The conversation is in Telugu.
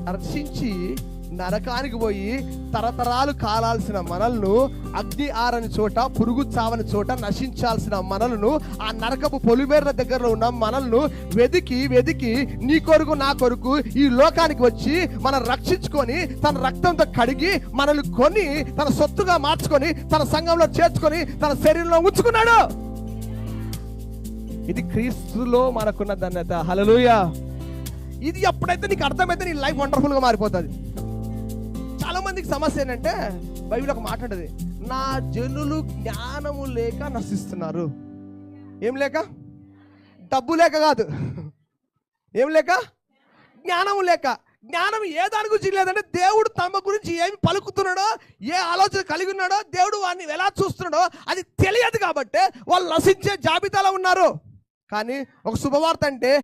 రక్షించి నరకానికి పోయి తరతరాలు కాలాల్సిన మనల్ని, అగ్ని ఆరని చోట, పురుగు చావని చోట నశించాల్సిన మనలను, ఆ నరకపు పొలిమేర్ల దగ్గరలో ఉన్న మనల్ని వెదికి వెదికి నీ కొరకు నా కొరకు ఈ లోకానికి వచ్చి మనం రక్షించుకొని తన రక్తంతో కడిగి మనల్ని కొని తన సొత్తుగా మార్చుకొని తన సంఘంలో చేర్చుకొని తన శరీరంలో ఉంచుకున్నాడు. ఇది క్రీస్తులో మనకున్న ధన్యత. హల్లెలూయా. ఇది ఎప్పుడైతే నీకు అర్థమైతే నీ లైఫ్ వండర్ఫుల్ గా మారిపోతుంది. చాలా మందికి సమస్య ఏంటంటే, బైబిల్ ఒక మాట ఉంటుంది, నా జనులు జ్ఞానము లేక నశిస్తున్నారు. ఏం లేక? డబ్బు లేక కాదు. ఏం లేక? జ్ఞానము లేక. జ్ఞానం ఏ దాని గురించి లేదంటే, దేవుడు తమ గురించి ఏమి పలుకుతున్నాడో, ఏ ఆలోచన కలిగి ఉన్నాడో, దేవుడు వాడిని ఎలా చూస్తున్నాడో అది తెలియదు కాబట్టి వాళ్ళు నశించే జాబితాలో ఉన్నారు. కానీ ఒక శుభవార్త అంటే